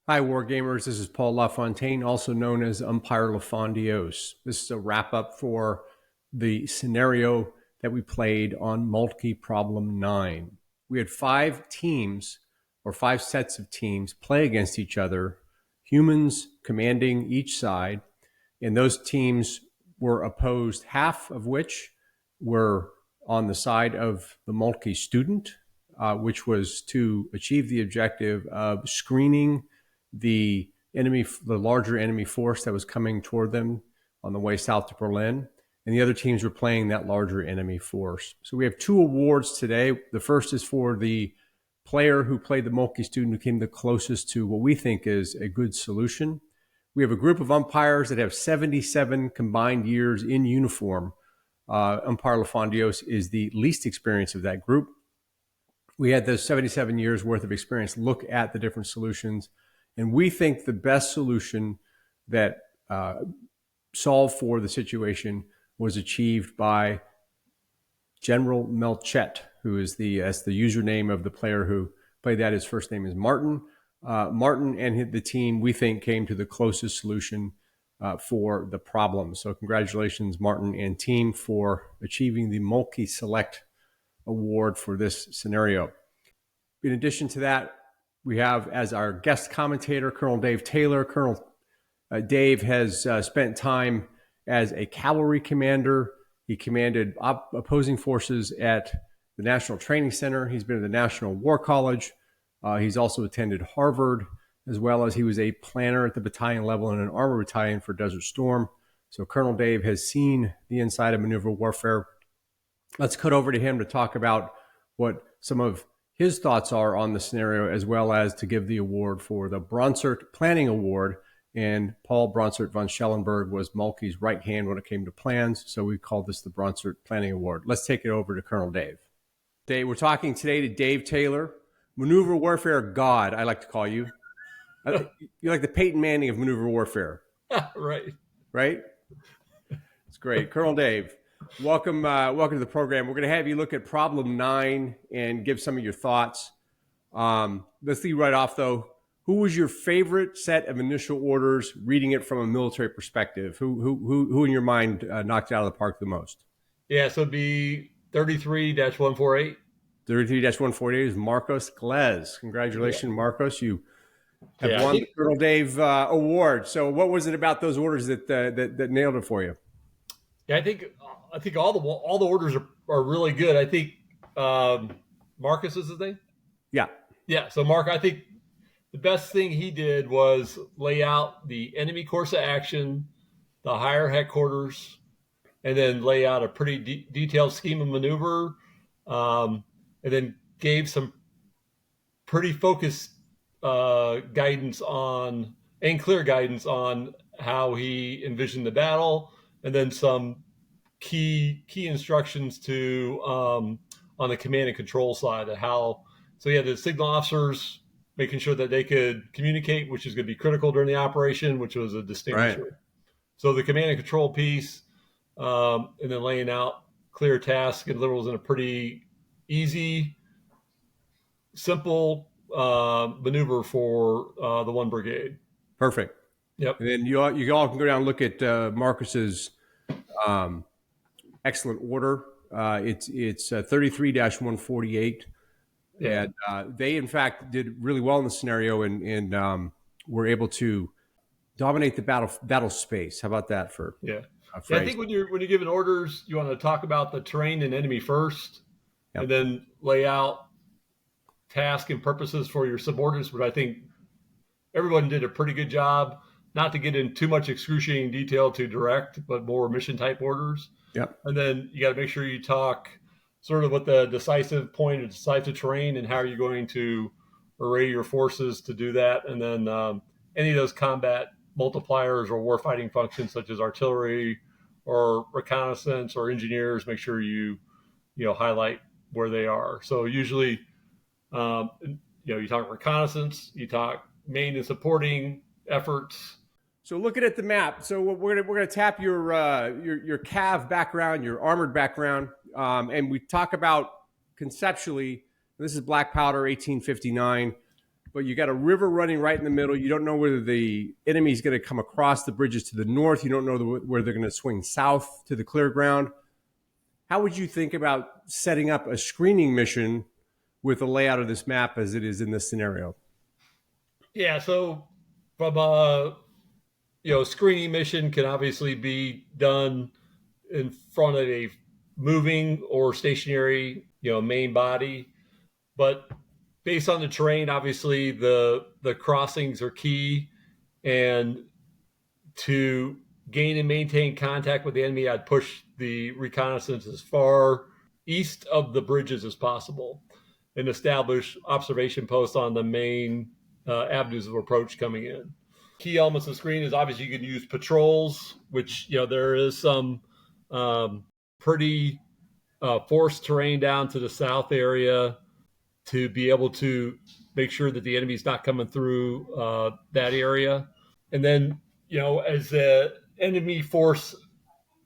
Hi, Wargamers. This is Paul LaFontaine, also known as Umpire LaFondios. This is a wrap-up for the scenario that we played on Moltke Problem 9. We had 5 teams, or 5 sets of teams, play against each other, humans commanding each side, and those teams were opposed, half of which were on the side of the Moltke student, which was to achieve the objective of screening the larger enemy force that was coming toward them on the way south to Berlin. And the other teams were playing that larger enemy force. So we have 2 awards today. The first is for the player who played the Moltke student who came the closest to what we think is a good solution. We have a group of umpires that have 77 combined years in uniform. Umpire LaFondios is the least experienced of that group. We had those 77 years worth of experience look at the different solutions. And we think the best solution that solved for the situation was achieved by General Melchet, who is that's the username of the player who played that. His first name is Martin. Martin and the team, we think, came to the closest solution for the problem. So congratulations, Martin and team, for achieving the Moltke Select Award for this scenario. In addition to that, we have as our guest commentator, Colonel Dave Taylor. Colonel Dave has spent time as a cavalry commander. He commanded opposing forces at the National Training Center. He's been at the National War College. He's also attended Harvard, as well as he was a planner at the battalion level in an armor battalion for Desert Storm. So Colonel Dave has seen the inside of maneuver warfare. Let's cut over to him to talk about what some of his thoughts are on the scenario, as well as to give the award for the Bronsart Planning Award. And Paul Bronsart von Schellenberg was Moltke's right hand when it came to plans, so we called this the Bronsart Planning Award. Let's take it over to Colonel Dave. Dave, we're talking today to Dave Taylor, maneuver warfare god, I like to call you. You're like the Peyton Manning of maneuver warfare. Right? It's great. Colonel Dave, welcome to the program. We're going to have you look at problem 9 and give some of your thoughts. Let's see right off, though. Who was your favorite set of initial orders, reading it from a military perspective? Who in your mind knocked it out of the park the most? Yeah, so it'd be 33-148. 33-148 is Marcos Glez. Congratulations, yeah. Marcos. You have won the Colonel Dave Award. So what was it about those orders that nailed it for you? Yeah, I think all the orders are really good. I think Marcus is his name? Yeah. So Mark, I think the best thing he did was lay out the enemy course of action, the higher headquarters, and then lay out a pretty detailed scheme of maneuver, and then gave some pretty focused guidance on and clear guidance on how he envisioned the battle, and then some key instructions to on the command and control side of how. So you had the signal officers making sure that they could communicate, which is going to be critical during the operation, which was a distinguisher. Right. So the command and control piece, and then laying out clear tasks and deliverables in a pretty easy, simple maneuver for the 1 brigade. Perfect. Yep. And then you all can go down and look at Marcus's excellent order. It's 33-148. Yeah. And they, in fact, did really well in the scenario and were able to dominate the battle space. How about that for I think when you're giving orders, you want to talk about the terrain and enemy first, yep, and then lay out task and purposes for your subordinates. But I think everyone did a pretty good job, not to get in too much excruciating detail to direct, but more mission type orders. Yep. And then you got to make sure you talk sort of what the decisive point of decisive terrain and how you're going to array your forces to do that. And then any of those combat multipliers or warfighting functions such as artillery or reconnaissance or engineers, make sure you highlight where they are. So usually, you talk reconnaissance, you talk main and supporting efforts. So looking at the map, so we're gonna tap your cav background, your armored background, and we talk about conceptually. This is black powder, 1859. but you got a river running right in the middle. You don't know whether the enemy is going to come across the bridges to the north. You don't know where they're going to swing south to the clear ground. How would you think about setting up a screening mission with the layout of this map as it is in this scenario? Yeah, so from a screening mission can obviously be done in front of a moving or stationary main body, but based on the terrain, obviously the crossings are key, and to gain and maintain contact with the enemy, I'd push the reconnaissance as far east of the bridges as possible and establish observation posts on the main avenues of approach coming in. Key elements of the screen is obviously you can use patrols, which there is some pretty forest terrain down to the south area to be able to make sure that the enemy's not coming through that area. And then as the enemy force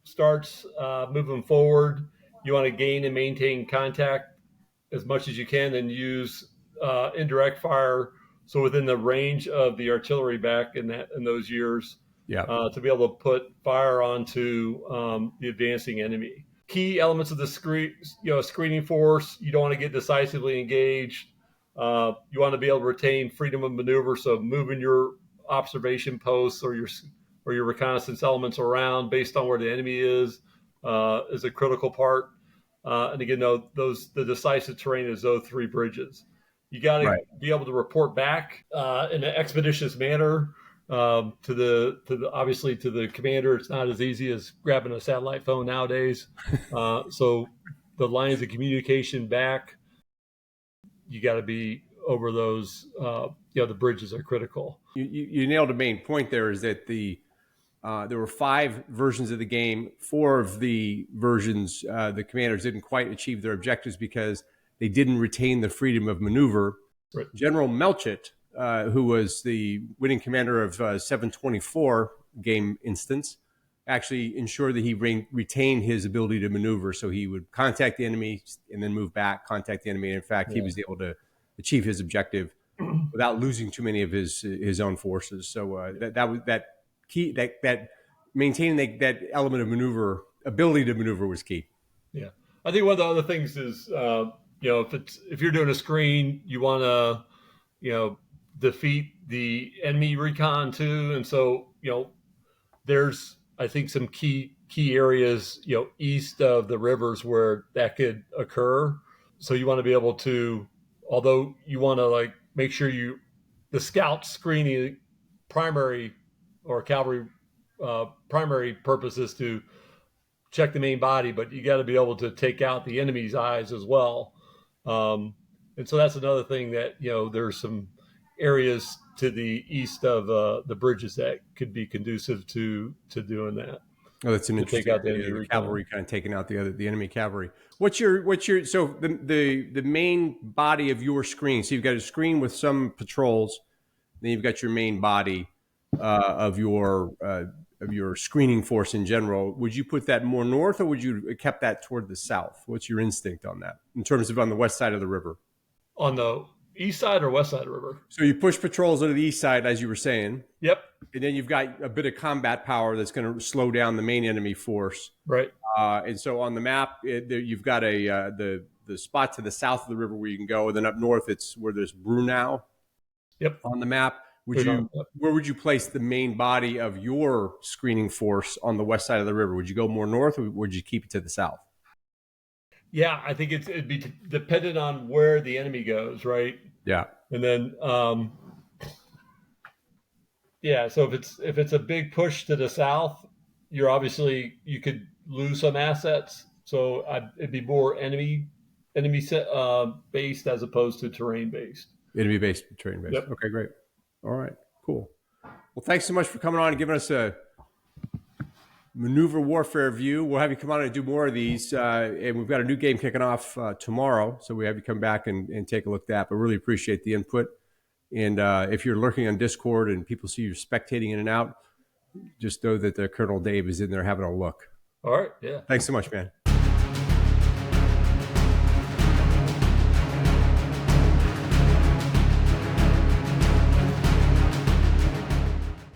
starts moving forward, you want to gain and maintain contact as much as you can and use indirect fire. So within the range of the artillery back in those years, to be able to put fire onto the advancing enemy. Key elements of the screening force, you don't want to get decisively engaged. You want to be able to retain freedom of maneuver, so moving your observation posts or your reconnaissance elements around based on where the enemy is a critical part. And again, the decisive terrain is those three bridges. You got to be able to report back in an expeditious manner to the obviously to the commander. It's not as easy as grabbing a satellite phone nowadays. So the lines of communication back, you got to be over those. The bridges are critical. You nailed a main point there. Is that there were 5 versions of the game. 4 of the versions, the commanders didn't quite achieve their objectives because they didn't retain the freedom of maneuver. Right. General Melchett, who was the winning commander of 724 game instance, actually ensured that he retained his ability to maneuver. So he would contact the enemy and then move back, contact the enemy. And in fact, he was able to achieve his objective without losing too many of his own forces. So that key, that maintaining that element of maneuver, ability to maneuver, was key. Yeah, I think one of the other things is if you're doing a screen, you want to defeat the enemy recon too, and so there's I think some key areas east of the rivers where that could occur. So you want to be able to, although you want to make sure the scout screening primary or cavalry primary purpose is to check the main body, but you got to be able to take out the enemy's eyes as well. And so that's another thing that there's some areas to the east of the bridges that could be conducive to doing that. Oh, that's an interesting idea. The cavalry kind of taking out the enemy cavalry. What's your so the main body of your screen? So you've got a screen with some patrols, then you've got your main body of your screening force in general. Would you put that more north, or would you have kept that toward the south? What's your instinct on that in terms of on the west side of the river? On the east side or west side of the river? So you push patrols to the east side, as you were saying. Yep. And then you've got a bit of combat power that's going to slow down the main enemy force. Right. And so on the map, you've got the spot to the south of the river where you can go. And then up north, it's where there's Brunau. Yep. On the map. Where would you place the main body of your screening force on the west side of the river? Would you go more north, or would you keep it to the south? Yeah, I think it'd be dependent on where the enemy goes, right? Yeah. And then, so if it's a big push to the south, you could lose some assets. So it'd be more enemy based as opposed to terrain based. Enemy based, terrain based. Yep. Okay, great. All right, cool. Well, thanks so much for coming on and giving us a maneuver warfare view. We'll have you come on and do more of these. And we've got a new game kicking off tomorrow. So we have you come back and take a look at that. But really appreciate the input. And if you're lurking on Discord and people see you spectating in and out, just know that Colonel Dave is in there having a look. All right, yeah. Thanks so much, man.